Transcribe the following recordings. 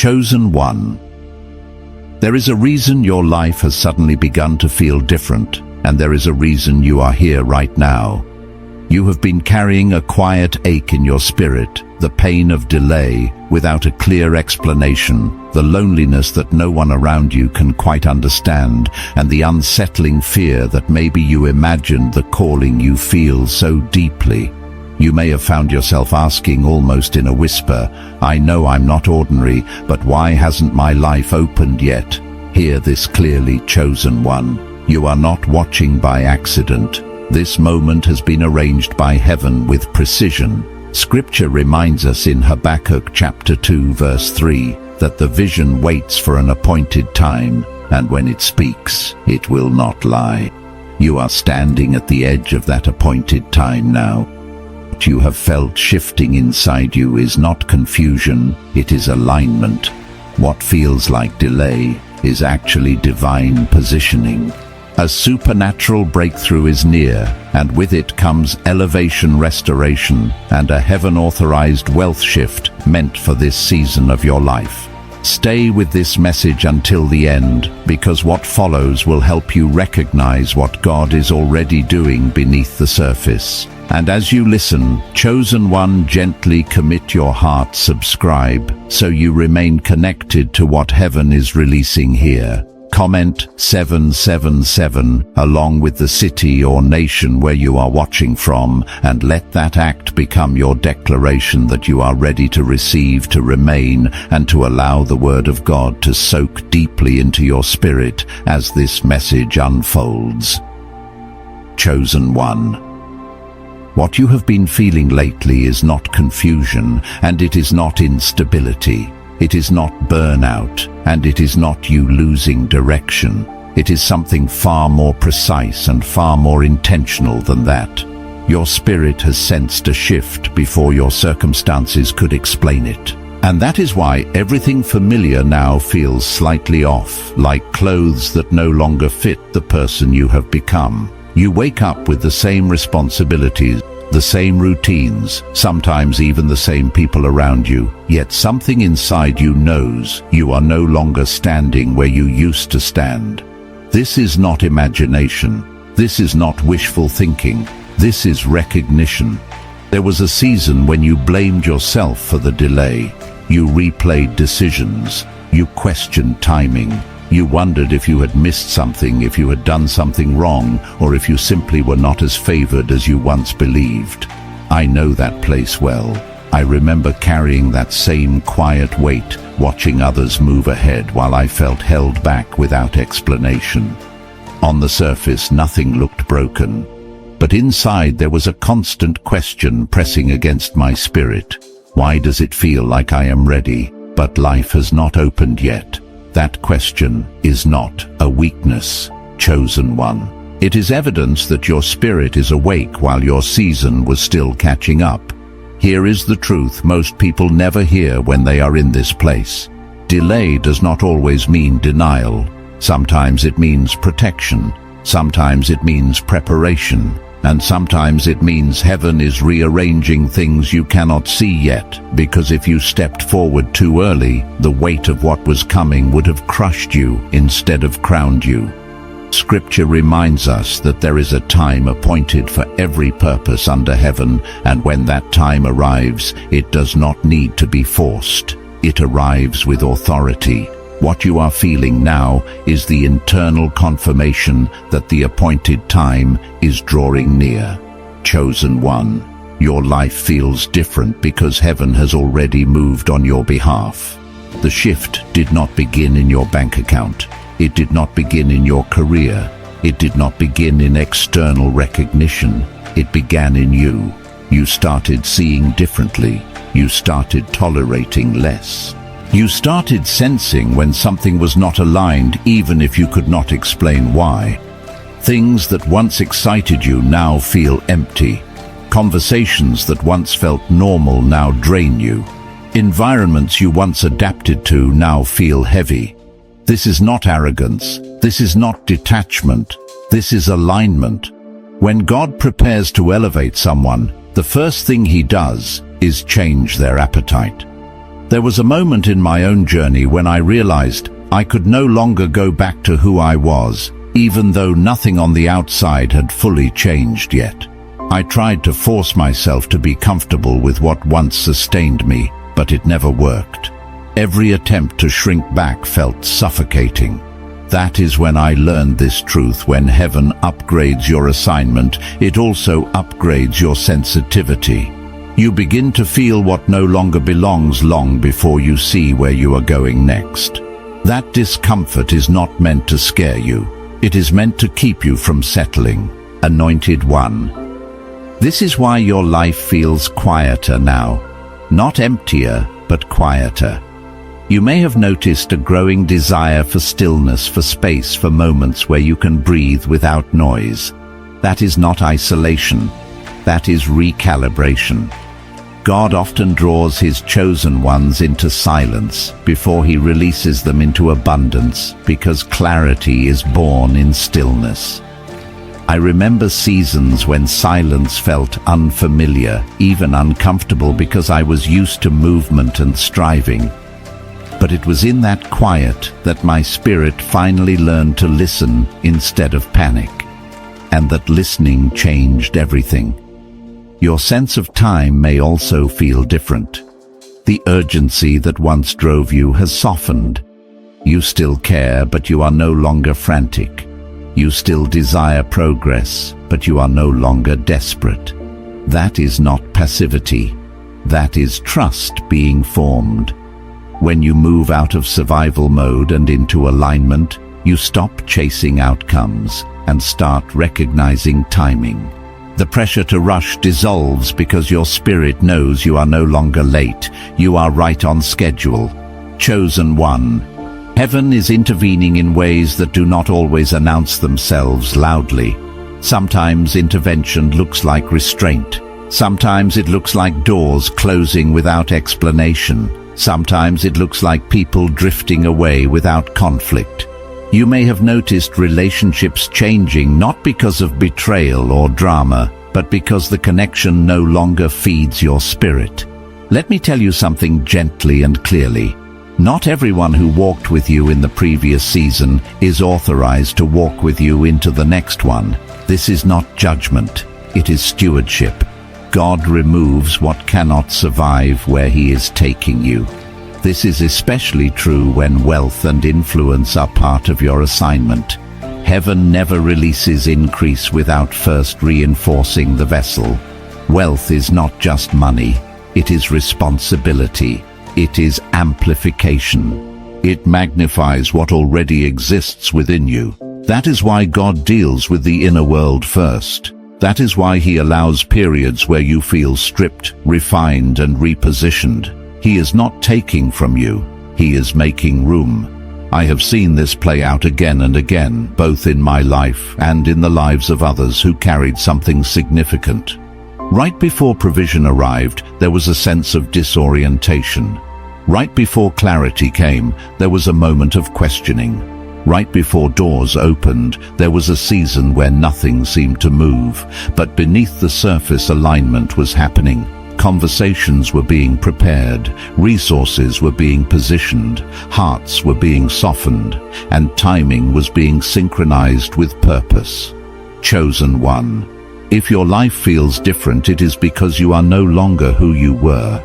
Chosen one. There is a reason your life has suddenly begun to feel different, and there is a reason you are here right now. You have been carrying a quiet ache in your spirit, the pain of delay without a clear explanation, the loneliness that no one around you can quite understand, and the unsettling fear that maybe you imagined the calling you feel so deeply. You may have found yourself asking almost in a whisper, I know I'm not ordinary, but why hasn't my life opened yet? Hear this clearly, chosen one. You are not watching by accident. This moment has been arranged by heaven with precision. Scripture reminds us in Habakkuk chapter 2 verse 3 that the vision waits for an appointed time, and when it speaks, it will not lie. You are standing at the edge of that appointed time now. What you have felt shifting inside you is not confusion, it is alignment. What feels like delay is actually divine positioning. A supernatural breakthrough is near, and with it comes elevation, restoration, and a heaven-authorized wealth shift meant for this season of your life. Stay with this message until the end, because what follows will help you recognize what God is already doing beneath the surface. And as you listen, chosen one, gently commit your heart, subscribe, so you remain connected to what heaven is releasing here. Comment 777 along with the city or nation where you are watching from, and let that act become your declaration that you are ready to receive, to remain, and to allow the Word of God to soak deeply into your spirit as this message unfolds. Chosen one. What you have been feeling lately is not confusion, and it is not instability. It is not burnout, and it is not you losing direction. It is something far more precise and far more intentional than that. Your spirit has sensed a shift before your circumstances could explain it. And that is why everything familiar now feels slightly off, like clothes that no longer fit the person you have become. You wake up with the same responsibilities, the same routines, sometimes even the same people around you, yet something inside you knows you are no longer standing where you used to stand. This is not imagination. This is not wishful thinking. This is recognition. There was a season when you blamed yourself for the delay. You replayed decisions. You questioned timing. You wondered if you had missed something, if you had done something wrong, or if you simply were not as favored as you once believed. I know that place well. I remember carrying that same quiet weight, watching others move ahead while I felt held back without explanation. On the surface, nothing looked broken, but inside there was a constant question pressing against my spirit. Why does it feel like I am ready, but life has not opened yet? That question is not a weakness, chosen one. It is evidence that your spirit is awake while your season was still catching up. Here is the truth most people never hear when they are in this place. Delay does not always mean denial. Sometimes it means protection. Sometimes it means preparation. And sometimes it means heaven is rearranging things you cannot see yet, because if you stepped forward too early, the weight of what was coming would have crushed you instead of crowned you. Scripture reminds us that there is a time appointed for every purpose under heaven, and when that time arrives, it does not need to be forced. It arrives with authority. What you are feeling now is the internal confirmation that the appointed time is drawing near. Chosen one, your life feels different because heaven has already moved on your behalf. The shift did not begin in your bank account. It did not begin in your career. It did not begin in external recognition. It began in you. You started seeing differently. You started tolerating less. You started sensing when something was not aligned, even if you could not explain why. Things that once excited you now feel empty. Conversations that once felt normal now drain you. Environments you once adapted to now feel heavy. This is not arrogance. This is not detachment. This is alignment. When God prepares to elevate someone, the first thing he does is change their appetite. There was a moment in my own journey when I realized I could no longer go back to who I was, even though nothing on the outside had fully changed yet. I tried to force myself to be comfortable with what once sustained me, but it never worked. Every attempt to shrink back felt suffocating. That is when I learned this truth: when heaven upgrades your assignment, it also upgrades your sensitivity. You begin to feel what no longer belongs long before you see where you are going next. That discomfort is not meant to scare you. It is meant to keep you from settling. Anointed One. This is why your life feels quieter now. Not emptier, but quieter. You may have noticed a growing desire for stillness, for space, for moments where you can breathe without noise. That is not isolation. That is recalibration. God often draws His chosen ones into silence before He releases them into abundance, because clarity is born in stillness. I remember seasons when silence felt unfamiliar, even uncomfortable, because I was used to movement and striving. But it was in that quiet that my spirit finally learned to listen instead of panic, and that listening changed everything. Your sense of time may also feel different. The urgency that once drove you has softened. You still care, but you are no longer frantic. You still desire progress, but you are no longer desperate. That is not passivity. That is trust being formed. When you move out of survival mode and into alignment, you stop chasing outcomes and start recognizing timing. The pressure to rush dissolves because your spirit knows you are no longer late. You are right on schedule. Chosen One. Heaven is intervening in ways that do not always announce themselves loudly. Sometimes intervention looks like restraint. Sometimes it looks like doors closing without explanation. Sometimes it looks like people drifting away without conflict. You may have noticed relationships changing, not because of betrayal or drama, but because the connection no longer feeds your spirit. Let me tell you something gently and clearly. Not everyone who walked with you in the previous season is authorized to walk with you into the next one. This is not judgment, it is stewardship. God removes what cannot survive where He is taking you. This is especially true when wealth and influence are part of your assignment. Heaven never releases increase without first reinforcing the vessel. Wealth is not just money, it is responsibility. It is amplification. It magnifies what already exists within you. That is why God deals with the inner world first. That is why He allows periods where you feel stripped, refined, and repositioned. He is not taking from you, He is making room. I have seen this play out again and again, both in my life and in the lives of others who carried something significant. Right before provision arrived, there was a sense of disorientation. Right before clarity came, there was a moment of questioning. Right before doors opened, there was a season where nothing seemed to move, but beneath the surface alignment was happening. Conversations were being prepared, resources were being positioned, hearts were being softened, and timing was being synchronized with purpose. Chosen One. If your life feels different, it is because you are no longer who you were.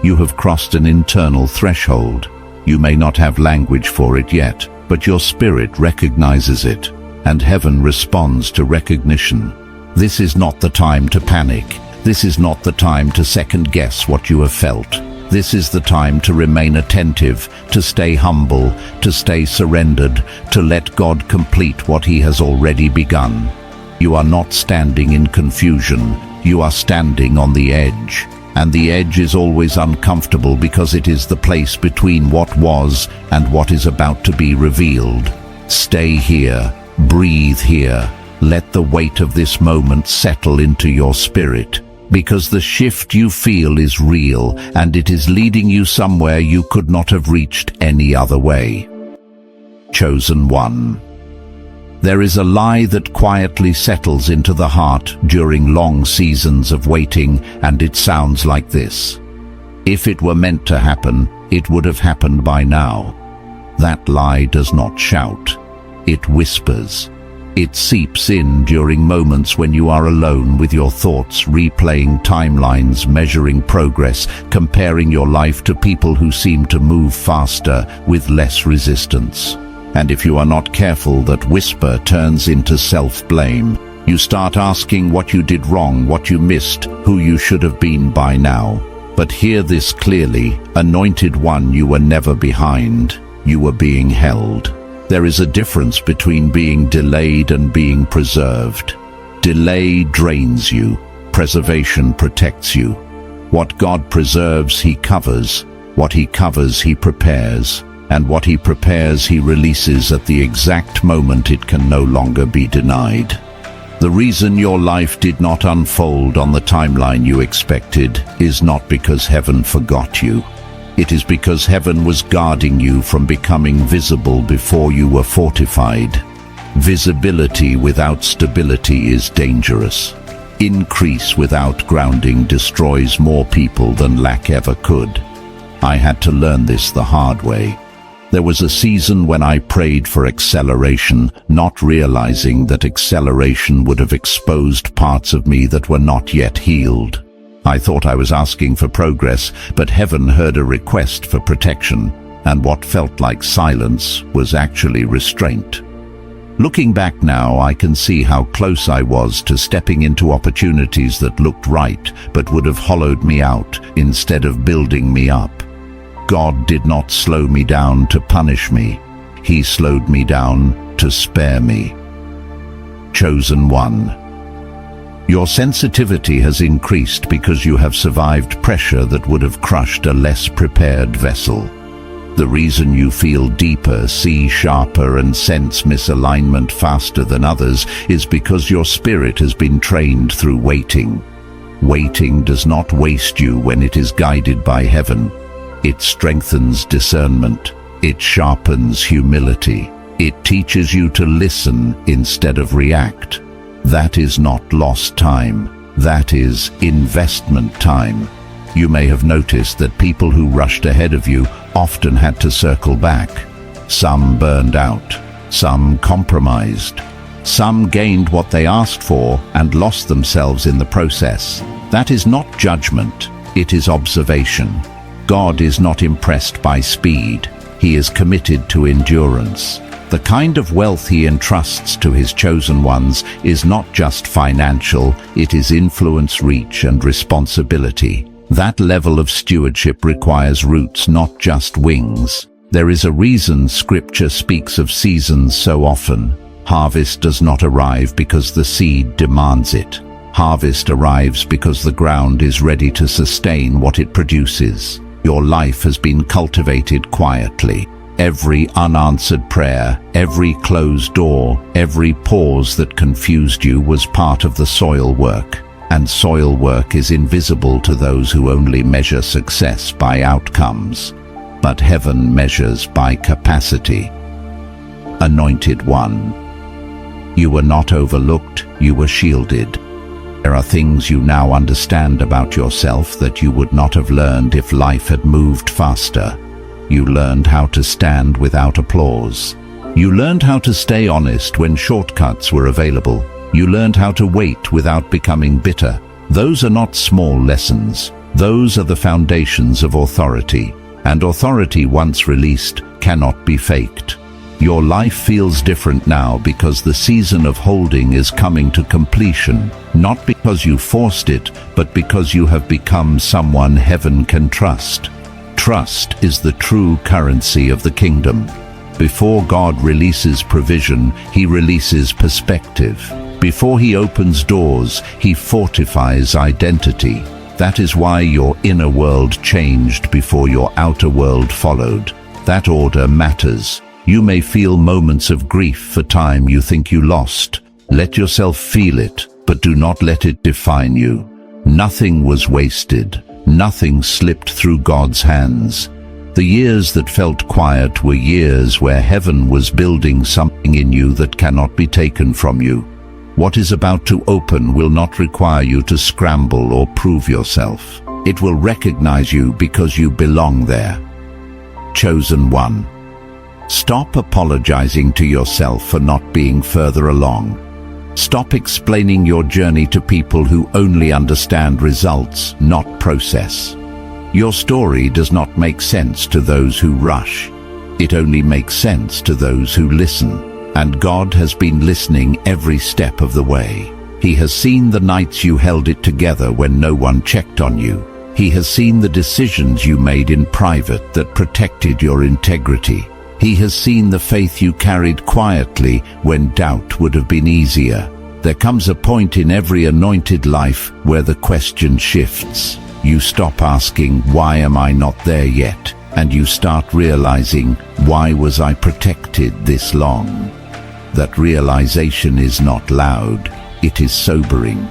You have crossed an internal threshold. You may not have language for it yet, but your spirit recognizes it, and heaven responds to recognition. This is not the time to panic. This is not the time to second-guess what you have felt. This is the time to remain attentive, to stay humble, to stay surrendered, to let God complete what He has already begun. You are not standing in confusion. You are standing on the edge. And the edge is always uncomfortable because it is the place between what was and what is about to be revealed. Stay here. Breathe here. Let the weight of this moment settle into your spirit, because the shift you feel is real, and it is leading you somewhere you could not have reached any other way. Chosen One. There is a lie that quietly settles into the heart during long seasons of waiting, and it sounds like this. If it were meant to happen, it would have happened by now. That lie does not shout. It whispers. It seeps in during moments when you are alone with your thoughts, replaying timelines, measuring progress, comparing your life to people who seem to move faster with less resistance. And if you are not careful, that whisper turns into self-blame. You start asking what you did wrong, what you missed, who you should have been by now. But hear this clearly, Anointed One, you were never behind. You were being held. There is a difference between being delayed and being preserved. Delay drains you. Preservation protects you. What God preserves, He covers. What He covers, He prepares. And what He prepares, He releases at the exact moment it can no longer be denied. The reason your life did not unfold on the timeline you expected is not because heaven forgot you. It is because heaven was guarding you from becoming visible before you were fortified. Visibility without stability is dangerous. Increase without grounding destroys more people than lack ever could. I had to learn this the hard way. There was a season when I prayed for acceleration, not realizing that acceleration would have exposed parts of me that were not yet healed. I thought I was asking for progress, but heaven heard a request for protection, and what felt like silence was actually restraint. Looking back now, I can see how close I was to stepping into opportunities that looked right, but would have hollowed me out instead of building me up. God did not slow me down to punish me. He slowed me down to spare me. Chosen One. Your sensitivity has increased because you have survived pressure that would have crushed a less prepared vessel. The reason you feel deeper, see sharper, and sense misalignment faster than others is because your spirit has been trained through waiting. Waiting does not waste you when it is guided by heaven. It strengthens discernment. It sharpens humility. It teaches you to listen instead of react. That is not lost time. That is investment time. You may have noticed that people who rushed ahead of you often had to circle back. Some burned out. Some compromised. Some gained what they asked for and lost themselves in the process. That is not judgment. It is observation. God is not impressed by speed. He is committed to endurance. The kind of wealth He entrusts to His chosen ones is not just financial, it is influence, reach, and responsibility. That level of stewardship requires roots, not just wings. There is a reason Scripture speaks of seasons so often. Harvest does not arrive because the seed demands it. Harvest arrives because the ground is ready to sustain what it produces. Your life has been cultivated quietly. Every unanswered prayer, every closed door, every pause that confused you was part of the soil work. And soil work is invisible to those who only measure success by outcomes. But heaven measures by capacity. Anointed One. You were not overlooked, you were shielded. There are things you now understand about yourself that you would not have learned if life had moved faster. You learned how to stand without applause. You learned how to stay honest when shortcuts were available. You learned how to wait without becoming bitter. Those are not small lessons. Those are the foundations of authority. And authority, once released, cannot be faked. Your life feels different now because the season of holding is coming to completion, not because you forced it, but because you have become someone heaven can trust. Trust is the true currency of the kingdom. Before God releases provision, He releases perspective. Before He opens doors, He fortifies identity. That is why your inner world changed before your outer world followed. That order matters. You may feel moments of grief for time you think you lost. Let yourself feel it, but do not let it define you. Nothing was wasted. Nothing slipped through God's hands. The years that felt quiet were years where heaven was building something in you that cannot be taken from you. What is about to open will not require you to scramble or prove yourself. It will recognize you because you belong there. Chosen one. Stop apologizing to yourself for not being further along. Stop explaining your journey to people who only understand results, not process. Your story does not make sense to those who rush. It only makes sense to those who listen. And God has been listening every step of the way. He has seen the nights you held it together when no one checked on you. He has seen the decisions you made in private that protected your integrity. He has seen the faith you carried quietly when doubt would have been easier. There comes a point in every anointed life where the question shifts. You stop asking, "Why am I not there yet?" And you start realizing, "Why was I protected this long?" That realization is not loud, it is sobering.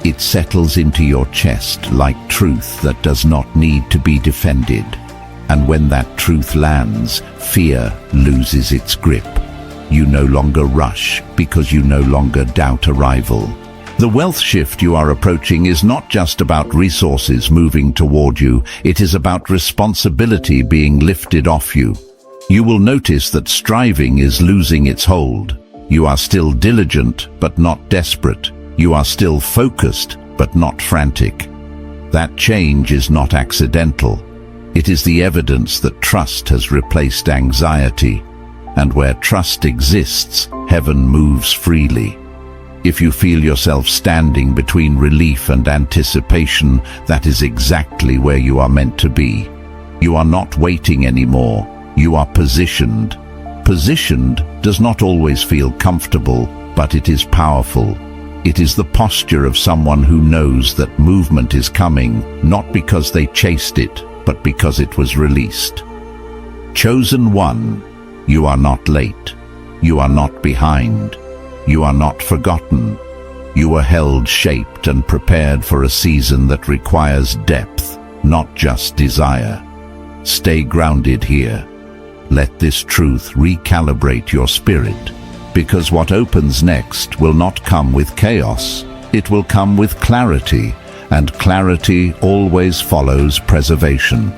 It settles into your chest like truth that does not need to be defended. And when that truth lands, fear loses its grip. You no longer rush because you no longer doubt arrival. The wealth shift you are approaching is not just about resources moving toward you, it is about responsibility being lifted off you. You will notice that striving is losing its hold. You are still diligent, but not desperate. You are still focused, but not frantic. That change is not accidental. It is the evidence that trust has replaced anxiety, and where trust exists, heaven moves freely. If you feel yourself standing between relief and anticipation, that is exactly where you are meant to be. You are not waiting anymore, you are positioned. Positioned does not always feel comfortable, but it is powerful. It is the posture of someone who knows that movement is coming, not because they chased it, but because it was released. Chosen one, you are not late. You are not behind. You are not forgotten. You are held, shaped, and prepared for a season that requires depth, not just desire. Stay grounded here. Let this truth recalibrate your spirit, because what opens next will not come with chaos. It will come with clarity, and clarity always follows preservation.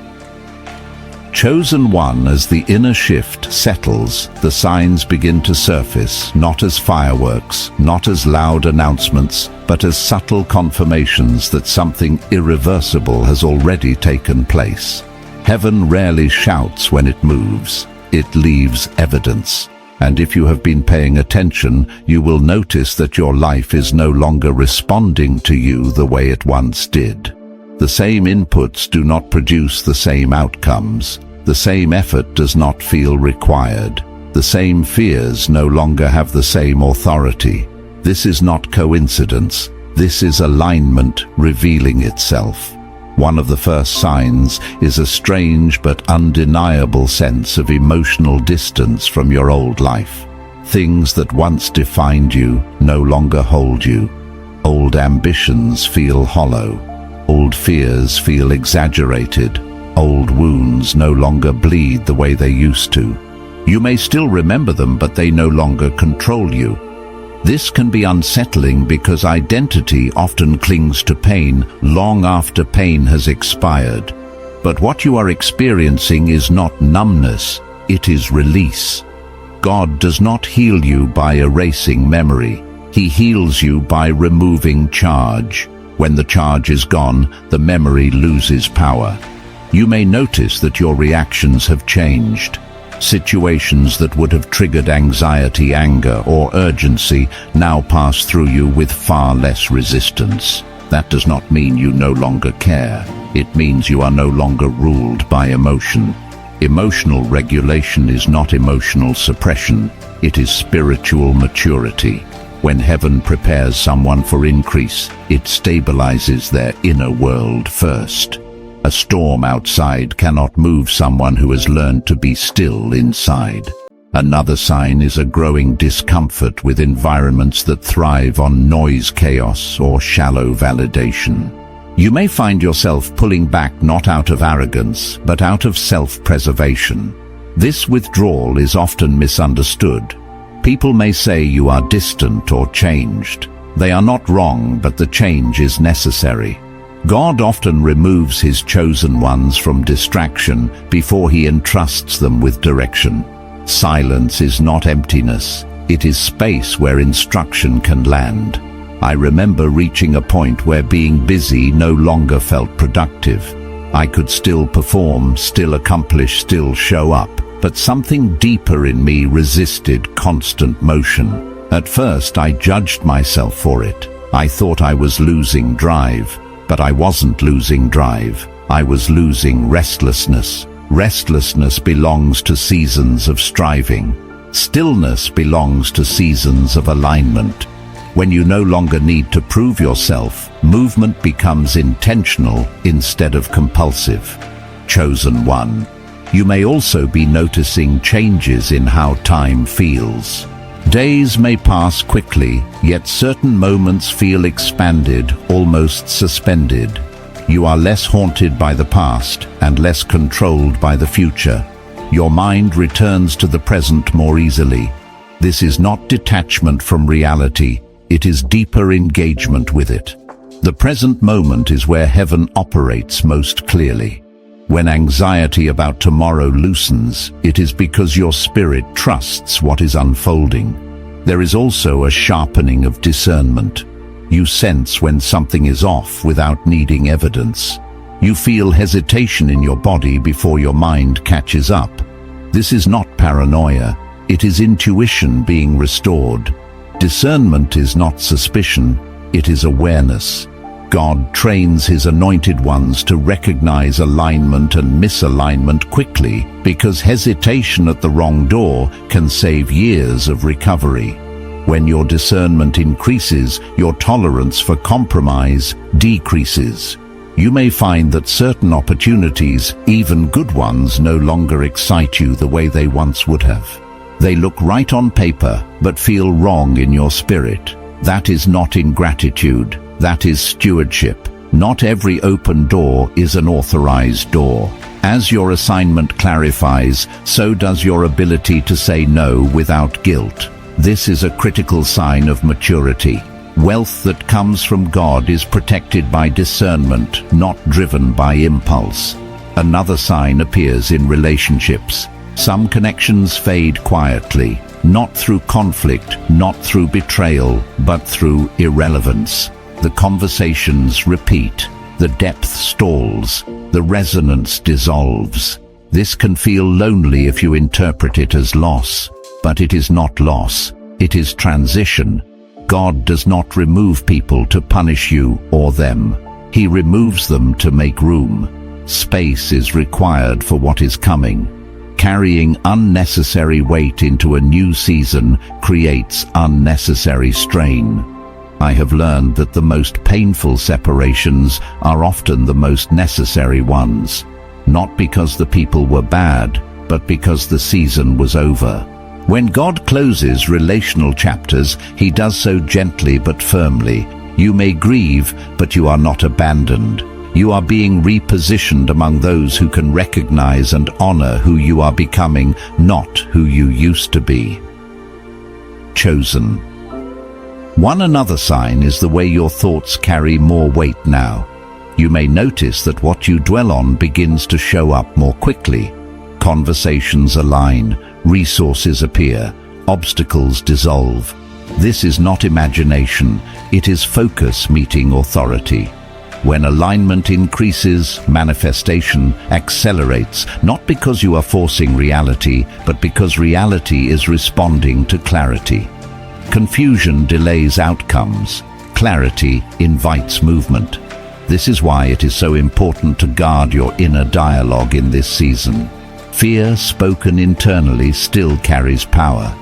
Chosen one, as the inner shift settles, the signs begin to surface, not as fireworks, not as loud announcements, but as subtle confirmations that something irreversible has already taken place. Heaven rarely shouts when it moves. It leaves evidence. And if you have been paying attention, you will notice that your life is no longer responding to you the way it once did. The same inputs do not produce the same outcomes. The same effort does not feel required. The same fears no longer have the same authority. This is not coincidence. This is alignment revealing itself. One of the first signs is a strange but undeniable sense of emotional distance from your old life. Things that once defined you no longer hold you. Old ambitions feel hollow. Old fears feel exaggerated. Old wounds no longer bleed the way they used to. You may still remember them, but they no longer control you. This can be unsettling because identity often clings to pain long after pain has expired. But what you are experiencing is not numbness, it is release. God does not heal you by erasing memory. He heals you by removing charge. When the charge is gone, the memory loses power. You may notice that your reactions have changed. Situations that would have triggered anxiety, anger, or urgency now pass through you with far less resistance. That does not mean you no longer care. It means you are no longer ruled by emotion. Emotional regulation is not emotional suppression. It is spiritual maturity. When heaven prepares someone for increase, it stabilizes their inner world first. A storm outside cannot move someone who has learned to be still inside. Another sign is a growing discomfort with environments that thrive on noise, chaos, or shallow validation. You may find yourself pulling back not out of arrogance, but out of self-preservation. This withdrawal is often misunderstood. People may say you are distant or changed. They are not wrong, but the change is necessary. God often removes his chosen ones from distraction before he entrusts them with direction. Silence is not emptiness. It is space where instruction can land. I remember reaching a point where being busy no longer felt productive. I could still perform, still accomplish, still show up, but something deeper in me resisted constant motion. At first, I judged myself for it. I thought I was losing drive, but I wasn't losing drive. I was losing restlessness. Restlessness belongs to seasons of striving. Stillness belongs to seasons of alignment. When you no longer need to prove yourself, movement becomes intentional instead of compulsive. Chosen one. You may also be noticing changes in how time feels. Days may pass quickly, yet certain moments feel expanded, almost suspended. You are less haunted by the past and less controlled by the future. Your mind returns to the present more easily. This is not detachment from reality. It is deeper engagement with it. The present moment is where heaven operates most clearly. When anxiety about tomorrow loosens, it is because your spirit trusts what is unfolding. There is also a sharpening of discernment. You sense when something is off without needing evidence. You feel hesitation in your body before your mind catches up. This is not paranoia. It is intuition being restored. Discernment is not suspicion, it is awareness. God trains his anointed ones to recognize alignment and misalignment quickly, because hesitation at the wrong door can save years of recovery. When your discernment increases, your tolerance for compromise decreases. You may find that certain opportunities, even good ones, no longer excite you the way they once would have. They look right on paper, but feel wrong in your spirit. That is not ingratitude, that is stewardship. Not every open door is an authorized door. As your assignment clarifies, so does your ability to say no without guilt. This is a critical sign of maturity. Wealth that comes from God is protected by discernment, not driven by impulse. Another sign appears in relationships. Some connections fade quietly, not through conflict, not through betrayal, but through irrelevance. The conversations repeat, the depth stalls, the resonance dissolves. This can feel lonely if you interpret it as loss, but it is not loss, it is transition. God does not remove people to punish you or them. He removes them to make room. Space is required for what is coming. Carrying unnecessary weight into a new season creates unnecessary strain. I have learned that the most painful separations are often the most necessary ones, not because the people were bad, but because the season was over. When God closes relational chapters, he does so gently but firmly. You may grieve, but you are not abandoned. You are being repositioned among those who can recognize and honor who you are becoming, not who you used to be. Chosen. One another sign is the way your thoughts carry more weight now. You may notice that what you dwell on begins to show up more quickly. Conversations align, resources appear, obstacles dissolve. This is not imagination, it is focus meeting authority. When alignment increases, manifestation accelerates, not because you are forcing reality, but because reality is responding to clarity. Confusion delays outcomes. Clarity invites movement. This is why it is so important to guard your inner dialogue in this season. Fear spoken internally still carries power.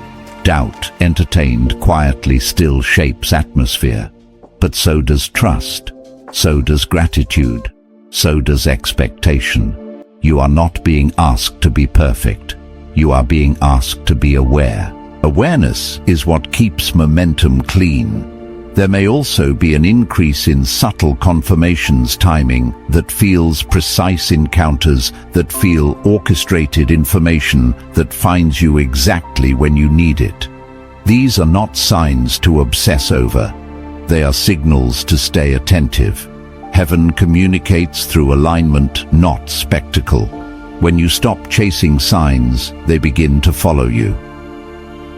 Doubt entertained quietly still shapes atmosphere. But so does trust. So does gratitude. So does expectation. You are not being asked to be perfect. You are being asked to be aware. Awareness is what keeps momentum clean. There may also be an increase in subtle confirmations timing that feels precise encounters, that feel orchestrated information that finds you exactly when you need it. These are not signs to obsess over. They are signals to stay attentive. Heaven communicates through alignment, not spectacle. When you stop chasing signs, they begin to follow you.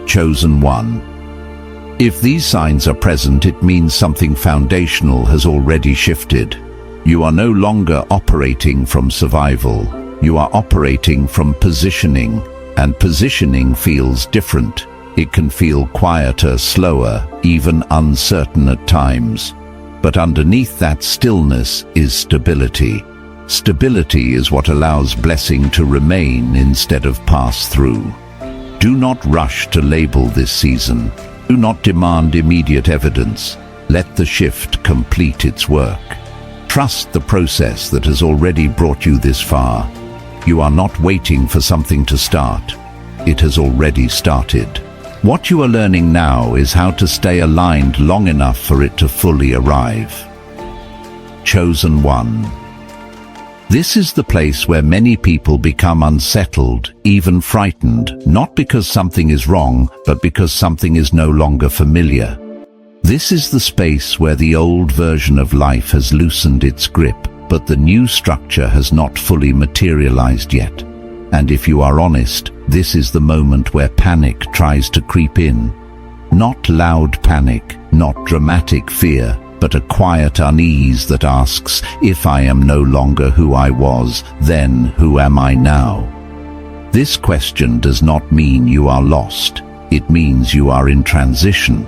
Chosen one. If these signs are present, it means something foundational has already shifted. You are no longer operating from survival. You are operating from positioning, and positioning feels different. It can feel quieter, slower, even uncertain at times. But underneath that stillness is stability. Stability is what allows blessing to remain instead of pass through. Do not rush to label this season. Do not demand immediate evidence. Let the shift complete its work. Trust the process that has already brought you this far. You are not waiting for something to start. It has already started. What you are learning now is how to stay aligned long enough for it to fully arrive. Chosen one. This is the place where many people become unsettled, even frightened, not because something is wrong, but because something is no longer familiar. This is the space where the old version of life has loosened its grip, but the new structure has not fully materialized yet. And if you are honest, this is the moment where panic tries to creep in. Not loud panic, not dramatic fear, but a quiet unease that asks, if I am no longer who I was, then who am I now? This question does not mean you are lost. It means you are in transition.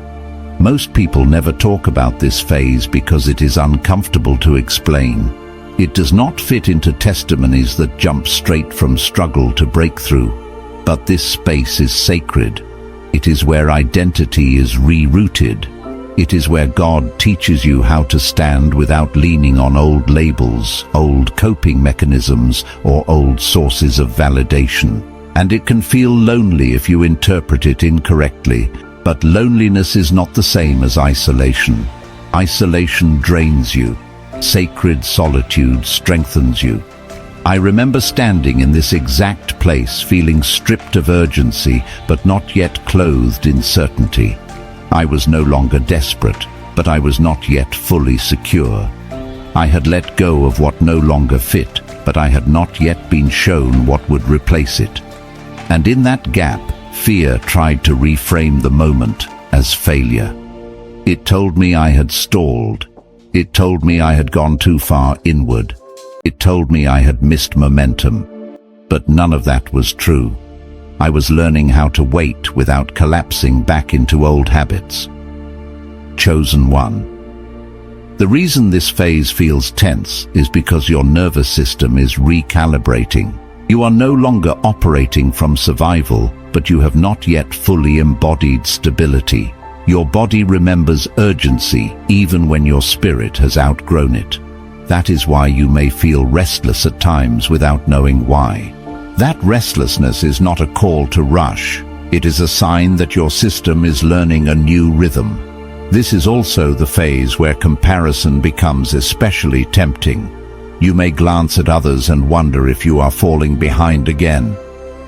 Most people never talk about this phase because it is uncomfortable to explain. It does not fit into testimonies that jump straight from struggle to breakthrough. But this space is sacred. It is where identity is rerouted. It is where God teaches you how to stand without leaning on old labels, old coping mechanisms, or old sources of validation. And it can feel lonely if you interpret it incorrectly, but loneliness is not the same as isolation. Isolation drains you. Sacred solitude strengthens you. I remember standing in this exact place, feeling stripped of urgency, but not yet clothed in certainty. I was no longer desperate, but I was not yet fully secure. I had let go of what no longer fit, but I had not yet been shown what would replace it. And in that gap, fear tried to reframe the moment as failure. It told me I had stalled. It told me I had gone too far inward. It told me I had missed momentum. But none of that was true. I was learning how to wait without collapsing back into old habits. Chosen one. The reason this phase feels tense is because your nervous system is recalibrating. You are no longer operating from survival, but you have not yet fully embodied stability. Your body remembers urgency even when your spirit has outgrown it. That is why you may feel restless at times without knowing why. That restlessness is not a call to rush. It is a sign that your system is learning a new rhythm. This is also the phase where comparison becomes especially tempting. You may glance at others and wonder if you are falling behind again.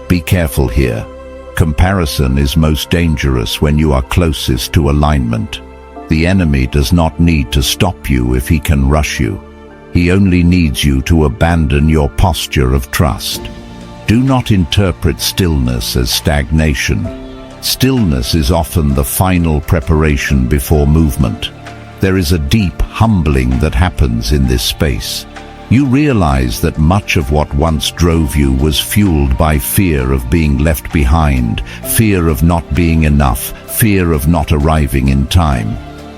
Be careful here. Comparison is most dangerous when you are closest to alignment. The enemy does not need to stop you if he can rush you. He only needs you to abandon your posture of trust. Do not interpret stillness as stagnation. Stillness is often the final preparation before movement. There is a deep humbling that happens in this space. You realize that much of what once drove you was fueled by fear of being left behind, fear of not being enough, fear of not arriving in time.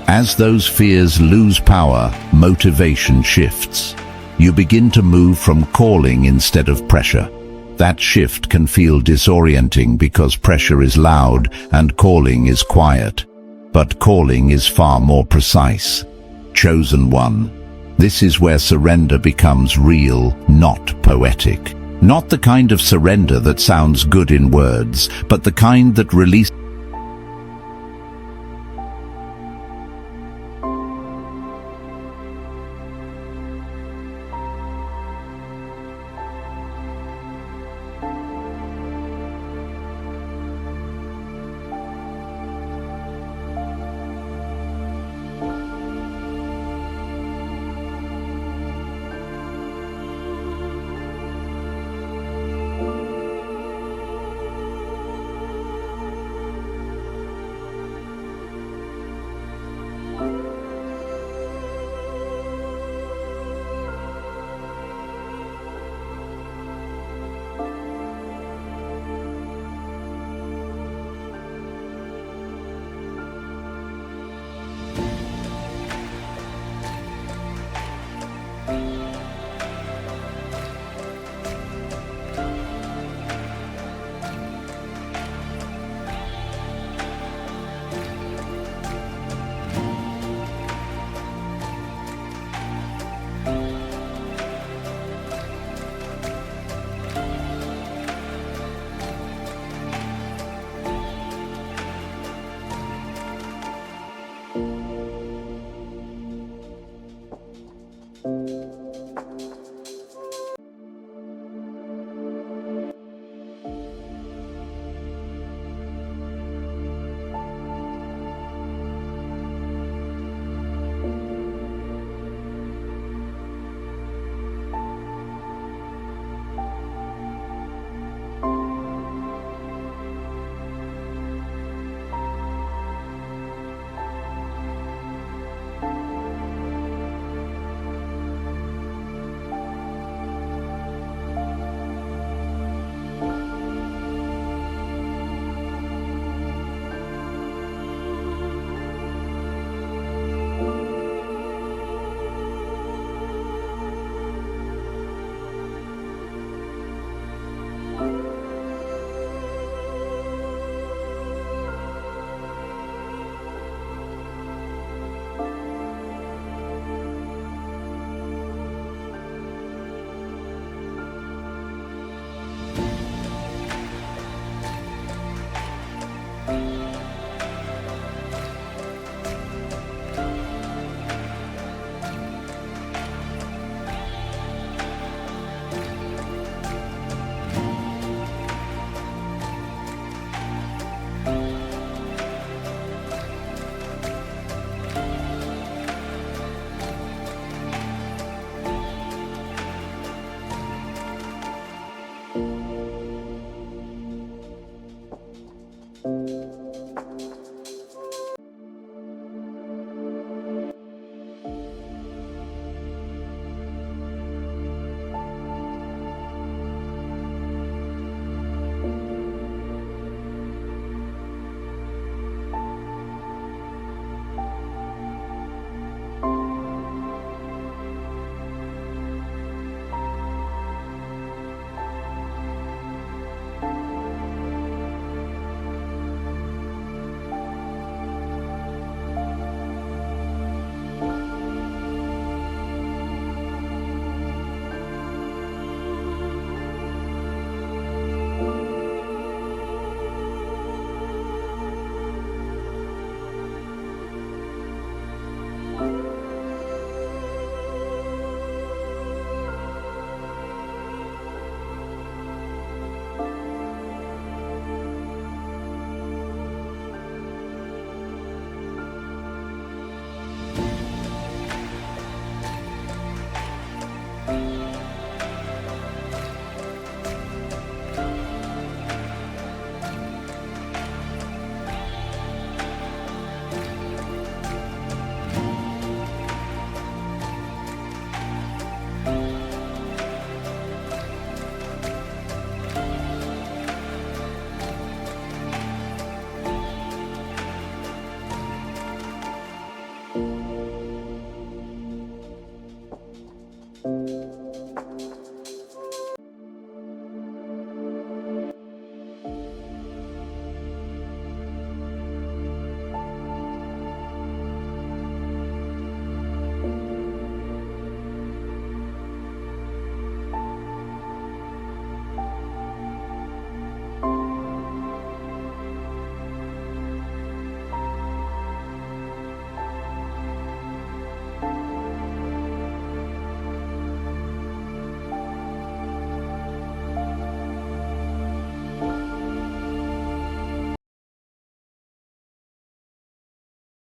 As those fears lose power, motivation shifts. You begin to move from calling instead of pressure. That shift can feel disorienting because pressure is loud and calling is quiet. But calling is far more precise. Chosen one. This is where surrender becomes real, not poetic. Not the kind of surrender that sounds good in words, but the kind that releases